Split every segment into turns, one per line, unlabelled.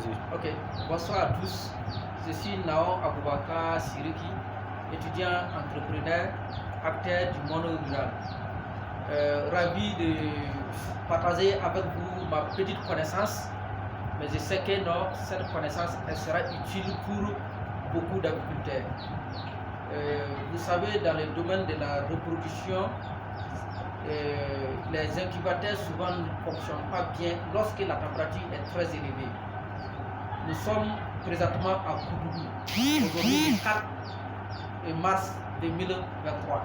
Vas-y.
Ok, bonsoir à tous. Je suis Naon Aboubakar Siriki, étudiant, entrepreneur, acteur du monde rural. Ravi de partager avec vous ma petite connaissance, mais je sais que non, cette connaissance elle sera utile pour beaucoup d'agriculteurs. Vous savez, dans le domaine de la reproduction, les incubateurs souvent ne fonctionnent pas bien lorsque la température est très élevée. Nous sommes présentement à Koudougou, aujourd'hui le 4 mars 2023.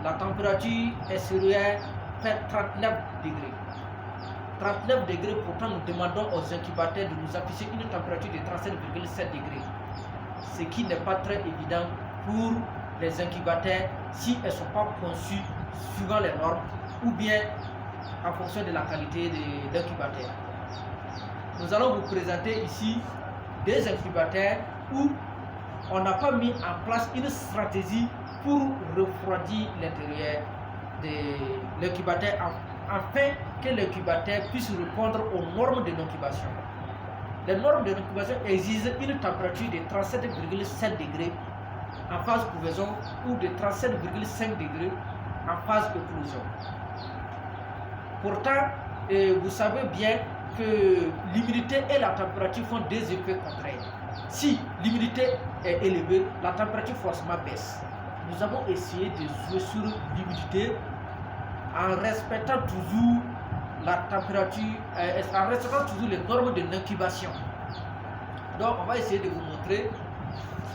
La température est sérieuse, fait 39 degrés. 39 degrés, pourtant nous demandons aux incubateurs de nous afficher une température de 37,7 degrés. Ce qui n'est pas très évident pour les incubateurs si elles ne sont pas conçues suivant les normes ou bien en fonction de la qualité de l'incubateur. Nous allons vous présenter ici des incubateurs où on n'a pas mis en place une stratégie pour refroidir l'intérieur de l'incubateur afin que l'incubateur puisse répondre aux normes de l'incubation. Les normes de l'incubation exigent une température de 37,7 degrés en phase couvaison ou de 37,5 degrés en phase éclosion. Pourtant, vous savez bien que l'humidité et la température font des effets contraires. Si l'humidité est élevée, la température forcément baisse. Nous avons essayé de jouer sur l'humidité en respectant toujours la température, en respectant toujours les normes de l'incubation. Donc, on va essayer de vous montrer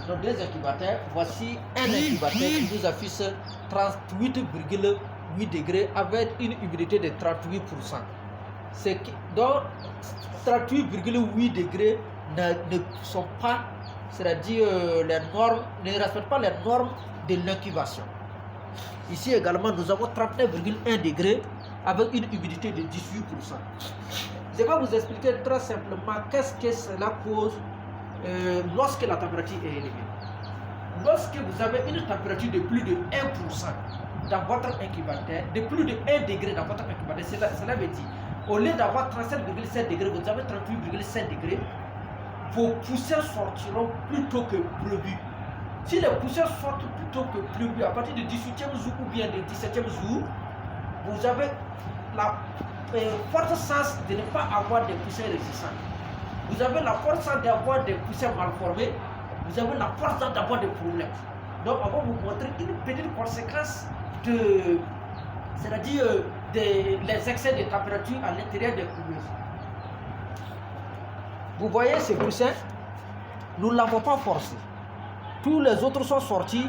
nos deux incubateurs. Voici un incubateur qui nous affiche 38,8 degrés avec une humidité de 38%. Donc 38,8 degrés ne sont pas, c'est-à-dire les normes, ne respectent pas les normes de l'incubation. Ici également, nous avons 39,1 degrés avec une humidité de 18%. Je vais vous expliquer très simplement qu'est-ce que cela cause lorsque la température est élevée. Lorsque vous avez une température de plus de 1% dans votre incubateur, de plus de 1 degré dans votre incubateur, cela veut dire au lieu d'avoir 37,7 degrés, vous avez 38,5 degrés, vos poussières sortiront plus tôt que prévu. Si les poussières sortent plus tôt que prévu, à partir du 18e jour ou bien du 17e jour, vous avez la forte chance de ne pas avoir des poussières résistantes. Vous avez la force d'avoir des poussières mal formées, vous avez la force d'avoir des problèmes. Donc, on va vous montrer une petite conséquence de, c'est-à-dire les excès de température à l'intérieur des couveuses. Vous voyez ces poussins, nous ne l'avons pas forcé. Tous les autres sont sortis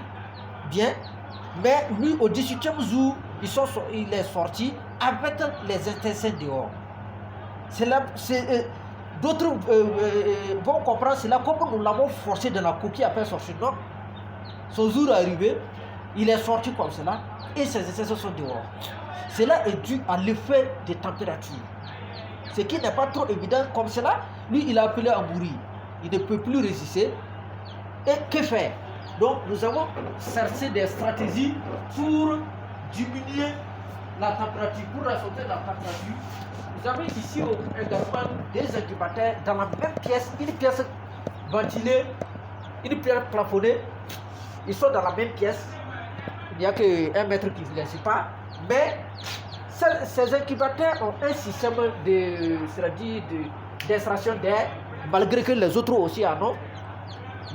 bien, mais lui au 18e jour, il est sorti avec les intestins dehors. D'autres vont comprendre cela comme nous l'avons forcé dans la coquille à faire sortir. Non, son jour est arrivé, il est sorti comme cela et ses intestins sont dehors. Cela est dû à l'effet des températures. Ce qui n'est pas trop évident comme cela, lui il a appelé à mourir. Il ne peut plus résister. Et que faire? Donc nous avons cherché des stratégies pour diminuer la température, pour rajouter la température. Vous avez ici également des incubateurs dans la même pièce, une pièce ventilée, une pièce plafonnée. Ils sont dans la même pièce. Il n'y a qu'un mètre qui ne les sépare. Mais ces incubateurs ont un système d'extraction d'air, malgré que les autres aussi en ont.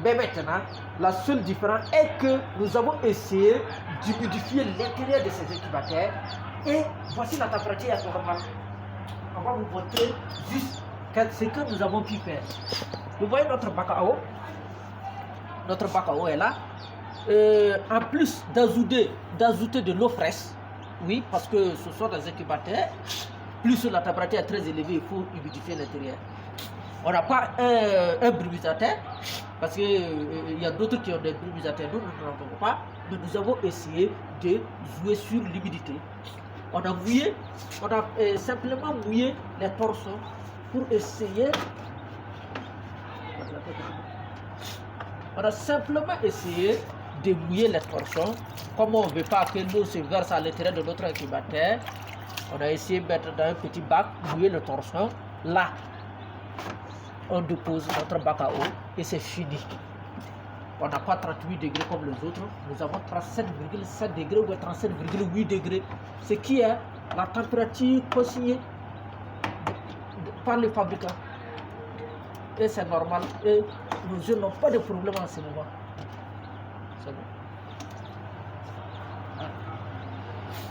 Mais maintenant, la seule différence est que nous avons essayé d'humidifier l'intérieur de ces incubateurs. Et voici la température normale. On va vous montrer juste ce que nous avons pu faire. Vous voyez notre bac à eau. Notre bac à eau est là. En plus d'ajouter de l'eau fraîche, oui, parce que ce sont des incubateurs, plus la température est très élevée, il faut humidifier l'intérieur. On n'a pas un brumisateur, parce qu'il y a d'autres qui ont des brumisateurs, nous n'en avons pas, mais nous avons essayé de jouer sur l'humidité. On a simplement mouillé les torchons pour essayer. On a simplement essayé de mouiller les torchons. Comme on ne veut pas que l'eau se verse à l'intérieur de notre incubateur, on a essayé de mettre dans un petit bac, mouiller le torchon là. on dépose notre bac à eau et c'est fini. On n'a pas 38 degrés comme les autres, nous avons 37,7 degrés ou 37,8 degrés, ce qui est la température consignée par les fabricants. Et c'est normal, et nos jeunes n'ont pas de problème en ce moment. C'est bon.